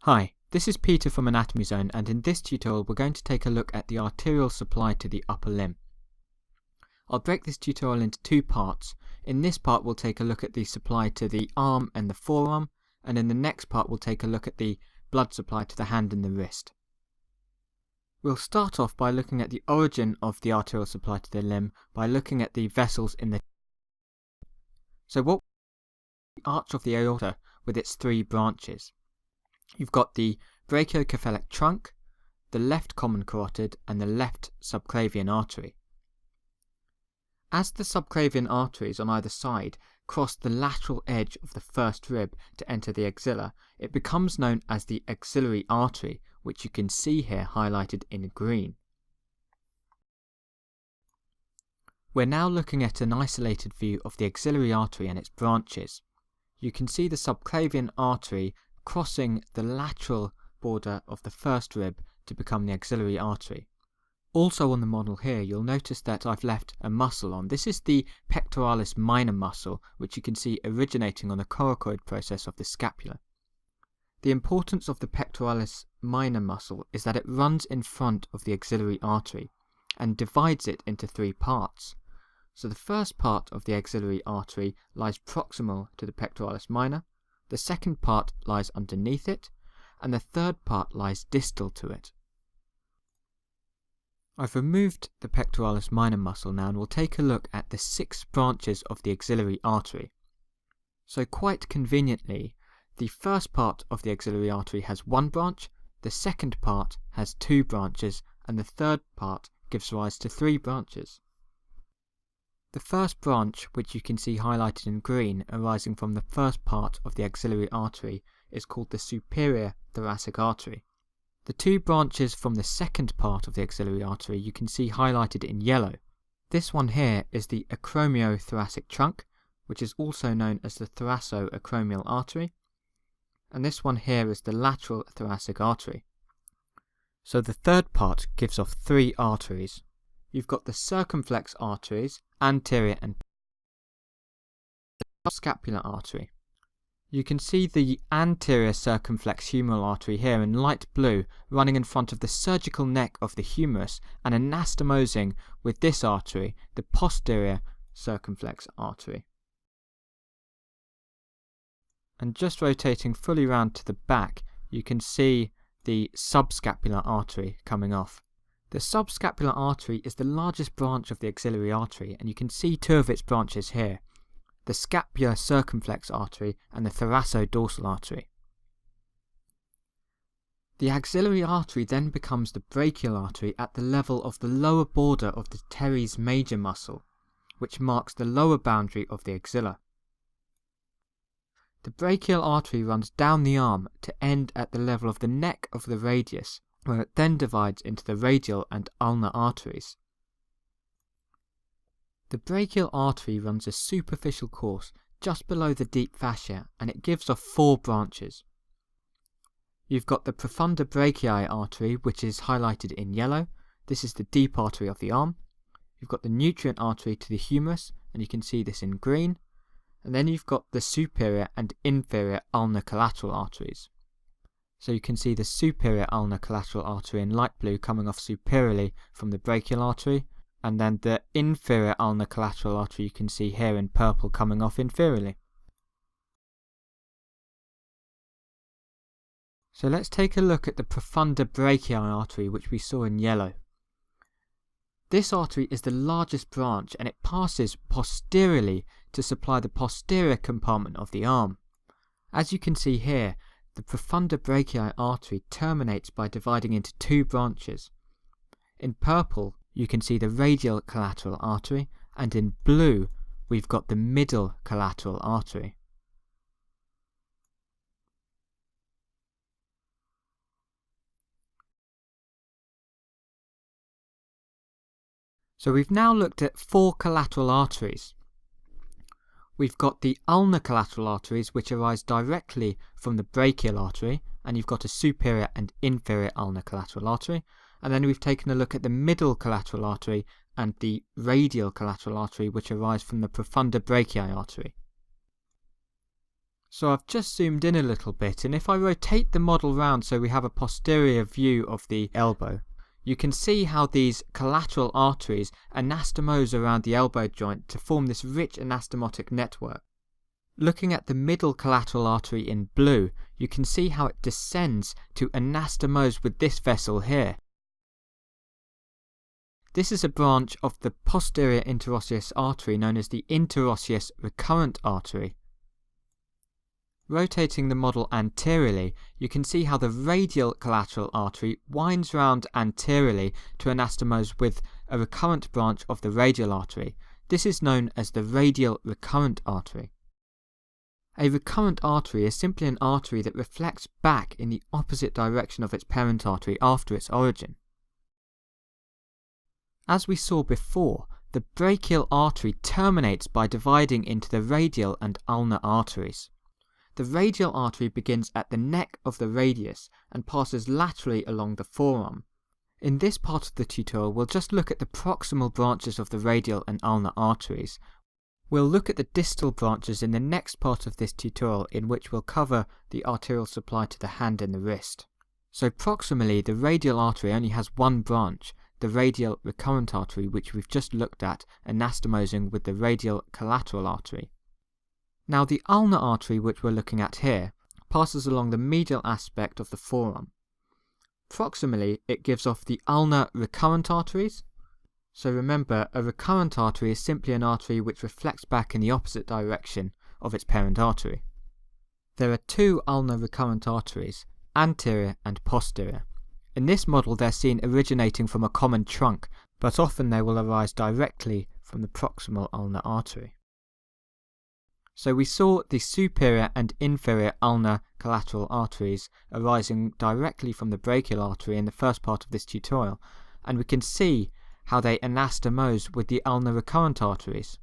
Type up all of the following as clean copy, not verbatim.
Hi, this is Peter from Anatomy Zone, and in this tutorial we're going to take a look at the arterial supply to the upper limb. I'll break this tutorial into two parts. In this part we'll take a look at the supply to the arm and the forearm, and in the next part we'll take a look at the blood supply to the hand and the wrist. We'll start off by looking at the origin of the arterial supply to the limb by looking at the vessels in the arch of the aorta with its three branches. You've got the brachiocephalic trunk, the left common carotid, and the left subclavian artery. As the subclavian arteries on either side cross the lateral edge of the first rib to enter the axilla, it becomes known as the axillary artery, which you can see here highlighted in green. We're now looking at an isolated view of the axillary artery and its branches. You can see the subclavian artery crossing the lateral border of the first rib to become the axillary artery. Also on the model here, you'll notice that I've left a muscle on. This is the pectoralis minor muscle, which you can see originating on the coracoid process of the scapula. The importance of the pectoralis minor muscle is that it runs in front of the axillary artery and divides it into three parts. So the first part of the axillary artery lies proximal to the pectoralis minor, the second part lies underneath it, and the third part lies distal to it. I've removed the pectoralis minor muscle now, and we'll take a look at the 6 branches of the axillary artery. So quite conveniently, the first part of the axillary artery has 1 branch, the second part has 2 branches, and the third part gives rise to 3 branches. The first branch, which you can see highlighted in green arising from the first part of the axillary artery, is called the superior thoracic artery. The 2 branches from the second part of the axillary artery you can see highlighted in yellow. This one here is the acromiothoracic trunk, which is also known as the thoracoacromial artery, and this one here is the lateral thoracic artery. So the third part gives off 3 arteries. You've got the circumflex arteries, anterior and scapular artery. You can see the anterior circumflex humeral artery here in light blue running in front of the surgical neck of the humerus and anastomosing with this artery, the posterior circumflex artery. And just rotating fully round to the back, you can see the subscapular artery coming off. The subscapular artery is the largest branch of the axillary artery, and you can see 2 of its branches here, the scapular circumflex artery and the thoracodorsal artery. The axillary artery then becomes the brachial artery at the level of the lower border of the teres major muscle, which marks the lower boundary of the axilla. The brachial artery runs down the arm to end at the level of the neck of the radius, where it then divides into the radial and ulnar arteries. The brachial artery runs a superficial course just below the deep fascia, and it gives off 4 branches. You've got the profunda brachii artery, which is highlighted in yellow. This is the deep artery of the arm. You've got the nutrient artery to the humerus, and you can see this in green. And then you've got the superior and inferior ulnar collateral arteries. So you can see the superior ulnar collateral artery in light blue coming off superiorly from the brachial artery, and then the inferior ulnar collateral artery you can see here in purple coming off inferiorly. So let's take a look at the profunda brachii artery, which we saw in yellow. This artery is the largest branch, and it passes posteriorly to supply the posterior compartment of the arm. As you can see here, the profunda brachii artery terminates by dividing into 2 branches. In purple, you can see the radial collateral artery, and in blue, we've got the middle collateral artery. So we've now looked at 4 collateral arteries. We've got the ulnar collateral arteries, which arise directly from the brachial artery, and you've got a superior and inferior ulnar collateral artery. And then we've taken a look at the middle collateral artery and the radial collateral artery, which arise from the profunda brachii artery. So I've just zoomed in a little bit, and if I rotate the model round so we have a posterior view of the elbow, you can see how these collateral arteries anastomose around the elbow joint to form this rich anastomotic network. Looking at the middle collateral artery in blue, you can see how it descends to anastomose with this vessel here. This is a branch of the posterior interosseous artery known as the interosseous recurrent artery. Rotating the model anteriorly, you can see how the radial collateral artery winds round anteriorly to anastomose with a recurrent branch of the radial artery. This is known as the radial recurrent artery. A recurrent artery is simply an artery that reflects back in the opposite direction of its parent artery after its origin. As we saw before, the brachial artery terminates by dividing into the radial and ulnar arteries. The radial artery begins at the neck of the radius and passes laterally along the forearm. In this part of the tutorial, we'll just look at the proximal branches of the radial and ulnar arteries. We'll look at the distal branches in the next part of this tutorial, in which we'll cover the arterial supply to the hand and the wrist. So proximally, the radial artery only has one branch, the radial recurrent artery, which we've just looked at, anastomosing with the radial collateral artery. Now the ulnar artery, which we're looking at here, passes along the medial aspect of the forearm. Proximally, it gives off the ulnar recurrent arteries. So remember, a recurrent artery is simply an artery which reflects back in the opposite direction of its parent artery. There are two ulnar recurrent arteries, anterior and posterior. In this model, they're seen originating from a common trunk, but often they will arise directly from the proximal ulnar artery. So we saw the superior and inferior ulnar collateral arteries arising directly from the brachial artery in the first part of this tutorial, and we can see how they anastomose with the ulnar recurrent arteries.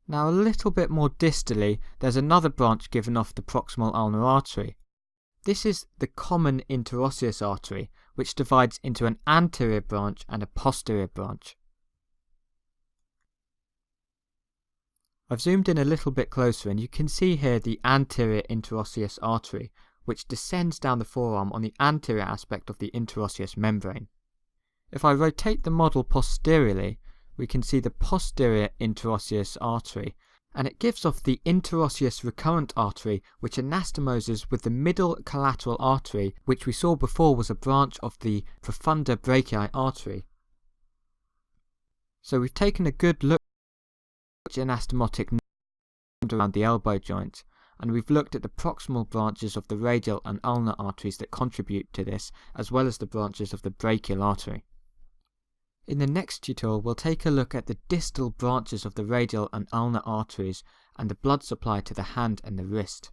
Now a little bit more distally, there's another branch given off the proximal ulnar artery. This is the common interosseous artery, which divides into an anterior branch and a posterior branch. I've zoomed in a little bit closer, and you can see here the anterior interosseous artery, which descends down the forearm on the anterior aspect of the interosseous membrane. If I rotate the model posteriorly, we can see the posterior interosseous artery, and it gives off the interosseous recurrent artery, which anastomoses with the middle collateral artery, which we saw before was a branch of the profunda brachii artery. So we've taken a good look at the anastomotic around the elbow joint, and we've looked at the proximal branches of the radial and ulnar arteries that contribute to this, as well as the branches of the brachial artery. In the next tutorial, we'll take a look at the distal branches of the radial and ulnar arteries and the blood supply to the hand and the wrist.